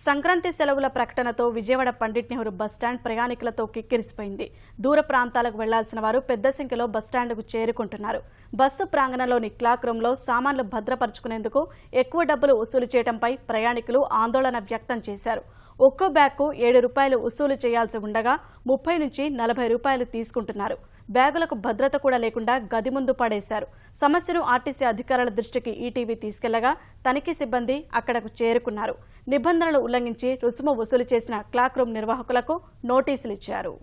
సంక్రాంతి సెలవుల ప్రకటనతో విజయవాడ పండిట్ నెహ్రూ బస్టాండ్ ప్రయాణికులతో కిక్కిరిసిపోయింది. దూర ప్రాంతాలకు వెళ్లాల్సిన వారు పెద్ద సంఖ్యలో బస్టాండ్కు చేరుకుంటున్నారు. బస్సు ప్రాంగణంలోని క్లాక్ రూమ్లో సామాన్లు భద్రపరుచుకునేందుకు ఎక్కువ డబ్బులు వసూలు చేయడంపై ప్రయాణికులు ఆందోళన వ్యక్తం చేశారు. ఒక్కో బ్యాగ్కు ₹7 వసూలు చేయాల్సి ఉండగా 30 నుంచి 40 రూపాయలు తీసుకుంటున్నారు. బ్యాగులకు భద్రత కూడా లేకుండా గది ముందు పడేశారు. సమస్యను ఆర్టీసీ అధికారుల దృష్టికి ఈటీవీ తీసుకెళ్లగా తనిఖీ సిబ్బంది అక్కడకు చేరుకున్నారు. నిబంధనలు ఉల్లంఘించి రుసుము వసూలు చేసిన క్లాక్ రూమ్ నిర్వాహకులకు నోటీసులు ఇచ్చారు.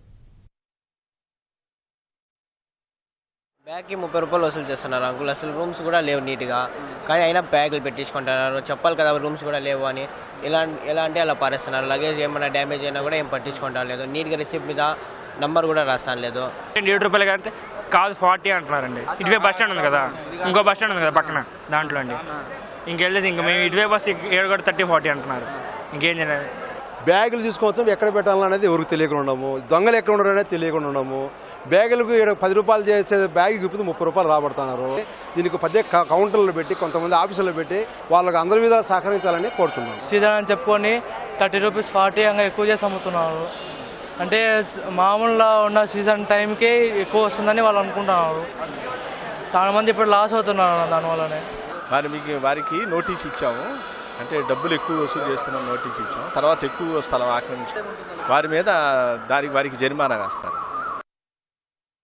బ్యాగ్కి ₹30 వసూలు చేస్తున్నారు అంకుల్. అసలు రూమ్స్ కూడా లేవు నీట్గా, కానీ అయినా బ్యాగులు పెట్టించుకుంటున్నారు. చెప్పాలి కదా రూమ్స్ కూడా లేవు అని. ఎలా అంటే అలా పారేస్తున్నారు. లగేజ్ ఏమైనా డ్యామేజ్ అయినా కూడా ఏం పట్టించుకుంటాం లేదు. నీట్గా రిసిప్ట్ మీద నంబర్ కూడా రాస్తాను లేదు. ₹7 కంటే కాదు 40 అంటున్నారండి. ఇటువైపు బస్ స్టాండ్ ఉంది కదా, ఇంకో బస్ స్టాండ్ ఉంది కదా పక్కన, దాంట్లో అండి ఇంకెళ్ళేది ఇంకా మేము ఇటువైపు వస్తే 30-40 అంటున్నారు. ఇంకేం చేయాలి? బ్యాగులు తీసుకోవచ్చు, ఎక్కడ పెట్టాలనేది ఎవరికి తెలియకుండా ఉన్నాము. దొంగలు ఎక్కడ ఉన్నారనేది తెలియకుండా ఉన్నాము. బ్యాగులకు ₹10 చేసే బ్యాగ్ ఇప్పుడు ₹30 రాబడుతున్నారు. దీనికి పెద్ద కౌంటర్లు పెట్టి కొంతమంది ఆఫీసులో పెట్టి వాళ్ళకి అందరి మీద సహకరించాలని కోరుతున్నాం. సీజన్ అని చెప్పుకొని ₹30 40 అంగా ఎక్కువ చేసి అమ్ముతున్నారు. అంటే మామూలుగా ఉన్న సీజన్ టైంకే ఎక్కువ వస్తుందని వాళ్ళు అనుకుంటున్నారు. చాలా మంది ఇప్పుడు లాస్ అవుతున్నారు దానివల్లనే. వారికి నోటీస్ ఇచ్చాము. అంటే డబ్బులు ఎక్కువ వసూలు చేస్తున్నాం నోటీస్ ఇచ్చాం. తర్వాత ఎక్కువ స్థలం ఆక్రమించాం వారి మీద వారికి జరిమానా వేస్తారు.